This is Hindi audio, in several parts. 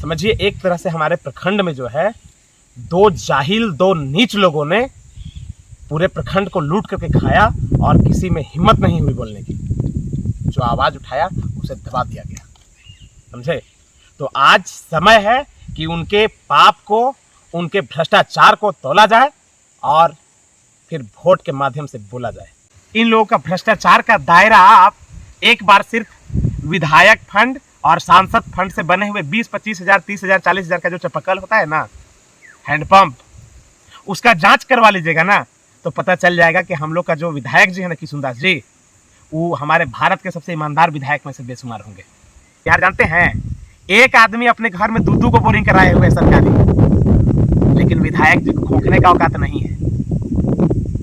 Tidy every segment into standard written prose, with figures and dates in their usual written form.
समझिए एक तरह से हमारे प्रखंड में जो है दो जाहिल दो नीच लोगों ने पूरे प्रखंड को लूट करके खाया और किसी में हिम्मत नहीं हुई बोलने की। जो आवाज़ उठाया उसे दबा दिया गया। समझे? तो आज समय है कि उनके पाप को, उनके भ्रष्टाचार को तौला जाए और फिर वोट के माध्यम से बोला जाए। इन लोगों का भ्रष्टाचार का दायरा आप एक बार सिर्फ विधायक फंड और सांसद फंड से बने हुए 20-25 हज़ार 30 हज़ार 40 हज़ार का जो चपकल होता है ना, हैंडपंप, उसका जांच करवा लीजिएगा ना, तो पता चल जाएगा कि हम लोग का जो विधायक जी है ना, किशुनदास जी, वो हमारे भारत के सबसे ईमानदार विधायक में से बेशुमार होंगे। यार जानते हैं, एक आदमी अपने घर में दूध को बोरिंग कराए हुए सरकारी, लेकिन विधायक जी को खोखने का औकात नहीं है।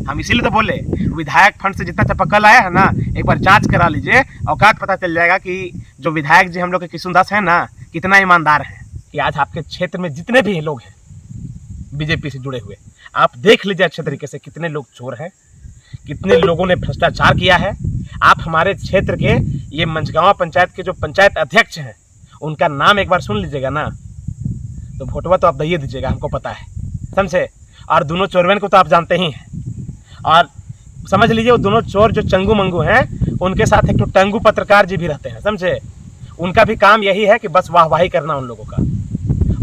हम इसीलिए तो बोले विधायक फंड से जितना चपकल आया है ना, एक बार जांच करा लीजिए, औकात पता चल जाएगा कि जो विधायक जी हम लोग के किशुनदास है ना, कितना ईमानदार है। कि आज आपके क्षेत्र में जितने भी लोग हैं बीजेपी से जुड़े हुए, आप देख लीजिए अच्छे तरीके से कितने लोग चोर हैं, कितने लोगों ने भ्रष्टाचार किया है। आप हमारे क्षेत्र के ये मंझगांव पंचायत के जो पंचायत अध्यक्ष हैं, उनका नाम एक बार सुन लीजिएगा ना, तो वोटवा तो आप दे दीजिएगा, हमको पता है। समझे? और दोनों चोरवन को तो आप जानते ही हैं। और समझ लीजिए वो दोनों चोर जो चंगू मंगू हैं, उनके साथ एक तो टंगू पत्रकार जी भी रहते हैं। समझे? उनका भी काम यही है कि बस वाहवाही करना उन लोगों का,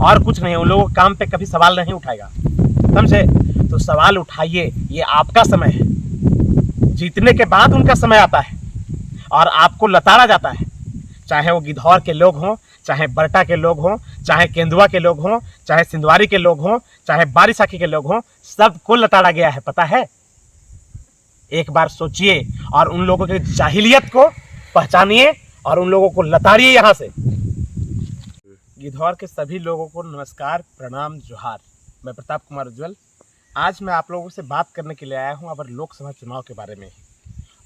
और कुछ नहीं। उन लोगों के काम पे कभी सवाल नहीं उठाएगा। समझे? तो सवाल उठाइए, ये आपका समय है। जीतने के बाद उनका समय आता है और आपको लताड़ा जाता है। चाहे वो गिद्धौर के लोग हों, चाहे बरटा के लोग हों, चाहे केंदुआ के लोग हों, चाहे सिंधवारी के लोग हों, चाहे बारिसाखी के लोग हों, सबको लताड़ा गया है। पता है? एक बार सोचिए और उन लोगों की जाहिलियत को पहचानिए और उन लोगों को लताड़िए यहाँ से। गिद्धौर के सभी लोगों को नमस्कार, प्रणाम, जोहार। मैं प्रताप कुमार उज्ज्वल। आज मैं आप लोगों से बात करने के लिए आया हूँ अब लोकसभा चुनाव के बारे में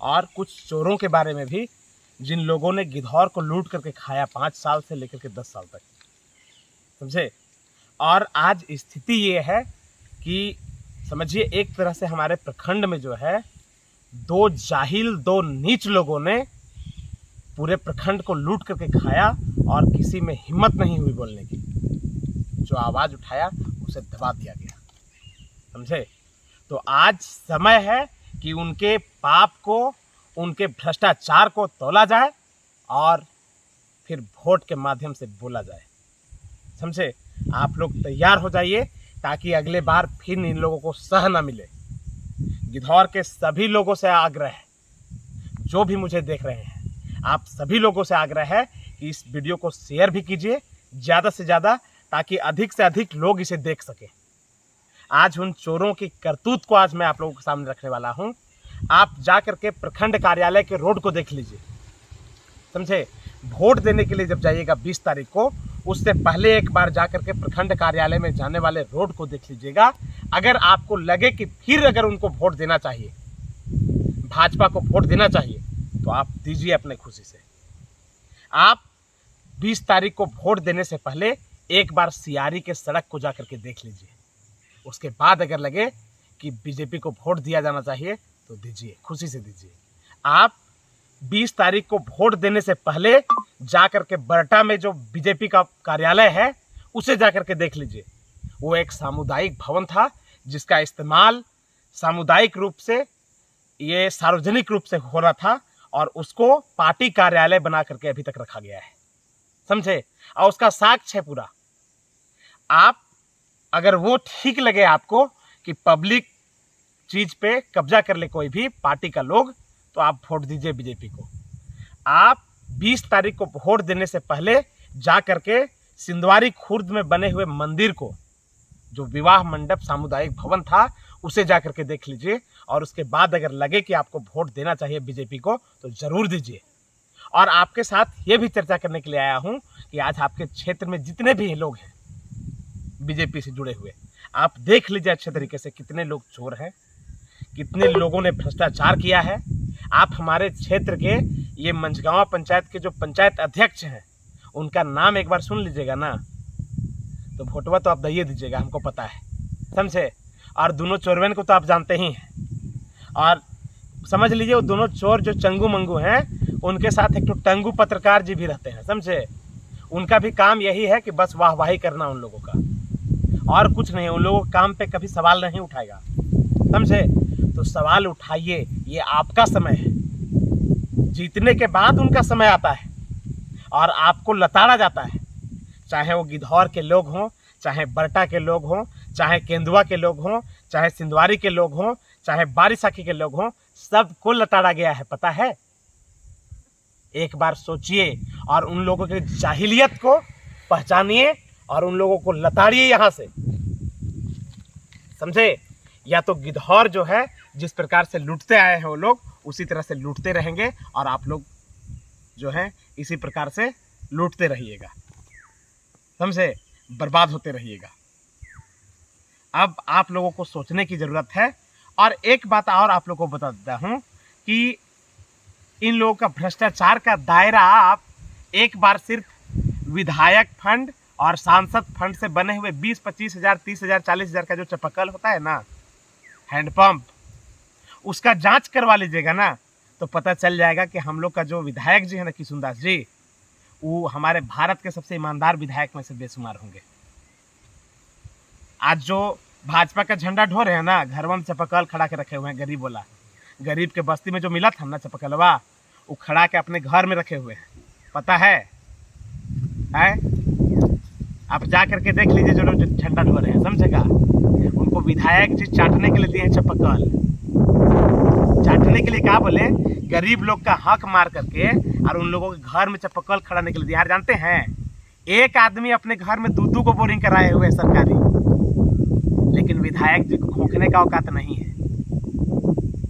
और कुछ चोरों के बारे में भी, जिन लोगों ने गिद्धौर को लूट करके खाया 5 साल से लेकर के 10 साल तक। समझे? और आज स्थिति ये है कि समझिए एक तरह से हमारे प्रखंड में जो है दो जाहिल दो नीच लोगों ने पूरे प्रखंड को लूट करके खाया और किसी में हिम्मत नहीं हुई बोलने की। जो आवाज़ उठाया उसे दबा दिया गया। समझे? तो आज समय है कि उनके पाप को, उनके भ्रष्टाचार को तौला जाए और फिर वोट के माध्यम से बोला जाए। समझे? आप लोग तैयार हो जाइए ताकि अगले बार फिर इन लोगों को सह न मिले। गिद्धौर के सभी लोगों से आग्रह है, जो भी मुझे देख रहे हैं, आप सभी लोगों से आग्रह है कि इस वीडियो को शेयर भी कीजिए ज़्यादा से ज़्यादा, ताकि अधिक से अधिक लोग इसे देख सकें। आज उन चोरों की करतूत को आज मैं आप लोगों के सामने रखने वाला हूं। आप जा करके प्रखंड कार्यालय के रोड को देख लीजिए। समझे? वोट देने के लिए जब जाइएगा 20 तारीख को, उससे पहले एक बार जा करके प्रखंड कार्यालय में जाने वाले रोड को देख लीजिएगा। अगर आपको लगे कि फिर अगर उनको वोट देना चाहिए, भाजपा को वोट देना चाहिए, तो आप दीजिए अपने खुशी से। आप 20 तारीख को वोट देने से पहले एक बार सियारी के सड़क को जा करके देख लीजिए। उसके बाद अगर लगे कि बीजेपी को वोट दिया जाना चाहिए तो दीजिए, खुशी से दीजिए। आप 20 तारीख को वोट देने से पहले जा करके बरटा में जो बीजेपी का कार्यालय है उसे जा करके देख लीजिए। वो एक सामुदायिक भवन था जिसका इस्तेमाल सामुदायिक रूप से, ये सार्वजनिक रूप से हो रहा था और उसको पार्टी कार्यालय बना करके अभी तक रखा गया है। समझे? और उसका साक्ष्य है पूरा। आप अगर वो ठीक लगे आपको कि पब्लिक चीज पे कब्जा कर ले कोई भी पार्टी का लोग, तो आप वोट दीजिए बीजेपी को। आप 20 तारीख को वोट देने से पहले जा करके सिंधवारी खुर्द में बने हुए मंदिर को, जो विवाह मंडप सामुदायिक भवन था, उसे जा करके देख लीजिए। और उसके बाद अगर लगे कि आपको वोट देना चाहिए बीजेपी को, तो जरूर दीजिए। और आपके साथ ये भी चर्चा करने के लिए आया हूँ कि आज आपके क्षेत्र में जितने भी लोग हैं बीजेपी से जुड़े हुए, आप देख लीजिए अच्छे तरीके से कितने लोग चोर हैं, कितने लोगों ने भ्रष्टाचार किया है। आप हमारे क्षेत्र के ये मंझगांव पंचायत के जो पंचायत अध्यक्ष हैं, उनका नाम एक बार सुन लीजिएगा ना, तो वोटवा तो आप दे दीजिएगा, हमको पता है। समझे? और दोनों चोरवन को तो आप जानते ही हैं। और समझ लीजिए वो दोनों चोर जो चंगू मंगू हैं, उनके साथ एक तो टंगू पत्रकार जी भी रहते हैं। समझे? उनका भी काम यही है कि बस वाहवाही करना उन लोगों का, और कुछ नहीं। उन लोगों के काम पे कभी सवाल नहीं उठाएगा, समझे। तो सवाल उठाइए, ये आपका समय है। जीतने के बाद उनका समय आता है और आपको लताड़ा जाता है, चाहे वो गिद्धौर के लोग हों, चाहे बरटा के लोग हों, चाहे केंदुआ के लोग हों, चाहे सिंधवारी के लोग हों, चाहे बारिसाखी के लोग हों, सबको लताड़ा गया है, पता है। एक बार सोचिए और उन लोगों की जाहिलियत को पहचानिए और उन लोगों को लताड़िए यहाँ से, समझे। या तो गिद्धौर जो है जिस प्रकार से लूटते आए हैं वो लोग उसी तरह से लूटते रहेंगे और आप लोग जो है इसी प्रकार से लूटते रहिएगा, समझे, बर्बाद होते रहिएगा। अब आप लोगों को सोचने की ज़रूरत है। और एक बात और आप लोगों को बता देता हूँ कि इन लोगों का भ्रष्टाचार का दायरा आप एक बार सिर्फ विधायक फंड और सांसद फंड से बने हुए 20-25 हज़ार, 30 हज़ार, 40 हज़ार का जो चपकल होता है ना, हैंडपंप, उसका जांच करवा लीजिएगा ना, तो पता चल जाएगा कि हम लोग का जो विधायक जी है ना, किशुनदास जी, वो हमारे भारत के सबसे ईमानदार विधायक में से बेशुमार होंगे। आज जो भाजपा का झंडा ढो रहे हैं ना, घरवा में चपकल खड़ा के रखे हुए हैं, गरीब वाला, गरीब के बस्ती में जो मिला था ना चपकलवा, वो खड़ा के अपने घर में रखे हुए हैं, पता है? आप जा करके देख लीजिए जो लोग झंडा ढो रहे हैं, समझेगा। उनको विधायक जी चाटने के लिए दिए हैं चपकल, चाटने के लिए क्या बोले, गरीब लोग का हक मार करके और उन लोगों के घर में चपकल खड़ाने के लिए दिया। जानते हैं, एक आदमी अपने घर में 2-2 को बोरिंग कराए हुए सरकारी, लेकिन विधायक जी को खोखने का औकात नहीं है।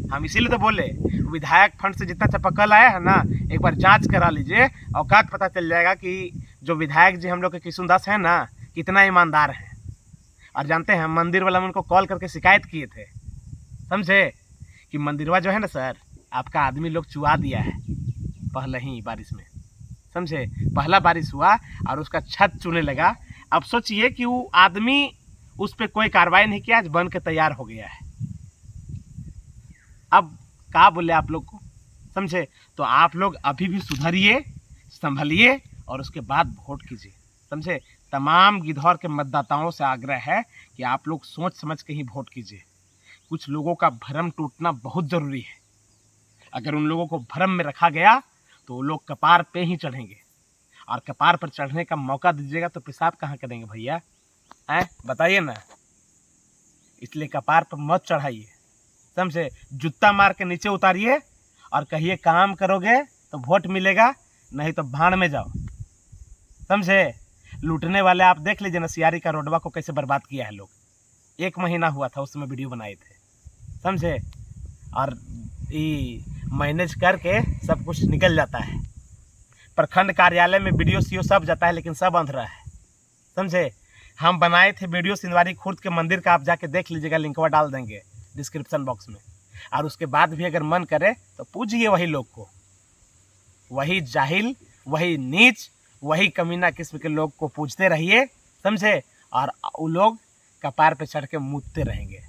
हम इसीलिए तो बोले विधायक फंड से जितना चपकल आया है ना, एक बार जांच करा लीजिए, औकात पता चल जाएगा कि जो विधायक जी हम लोग के किशुनदास है ना, कितना ईमानदार है। और जानते हैं, मंदिर वाला में उनको कॉल करके शिकायत किए थे, समझे, कि मंदिरवा जो है ना सर, आपका आदमी लोग चुआ दिया है पहले ही बारिश में, समझे। पहला बारिश हुआ और उसका छत चुने लगा। अब सोचिए कि वो आदमी उस पर कोई कार्रवाई नहीं किया, आज बन के तैयार हो गया है। अब क्या बोले आप लोग को, समझे। तो आप लोग अभी भी सुधरिए, संभलिए और उसके बाद वोट कीजिए, समझे। तमाम गिद्धौर के मतदाताओं से आग्रह है कि आप लोग सोच समझ के ही वोट कीजिए। कुछ लोगों का भ्रम टूटना बहुत ज़रूरी है। अगर उन लोगों को भ्रम में रखा गया तो वो लोग कपार पे ही चढ़ेंगे, और कपार पर चढ़ने का मौका दीजिएगा तो पेशाब कहाँ करेंगे भैया, बताइए ना। इसलिए कपार पर मत चढ़ाइए, समझे। जूता मार के नीचे उतारिए और कहिए काम करोगे तो वोट मिलेगा, नहीं तो भाड़ में जाओ, समझे। लूटने वाले आप देख लीजिए ना, सियारी का रोडवा को कैसे बर्बाद किया है लोग। 1 महीना हुआ था, उस समय वीडियो बनाए थे, समझे। और मैनेज करके सब कुछ निकल जाता है। प्रखंड कार्यालय में वीडियो सीओ सब जाता है, लेकिन सब अंधेरा है, समझे। हम बनाए थे वीडियो सिंधवारी खुर्द के मंदिर का, आप जाके देख लीजिएगा, लिंकवा डाल देंगे डिस्क्रिप्शन बॉक्स में। और उसके बाद भी अगर मन करे तो पूछिए वही लोग को, वही जाहिल, वही नीच, वही कमीना किस्म के लोग को पूछते रहिए, समझे। और वो लोग कपार पे चढ़ के मूतते रहेंगे।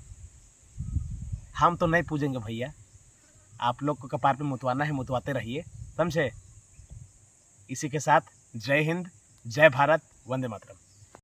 हम तो नहीं पूछेंगे भैया, आप लोग को कपार पे मुतवाना है, मुतवाते रहिए, समझे। इसी के साथ जय हिंद, जय भारत, वंदे मातरम।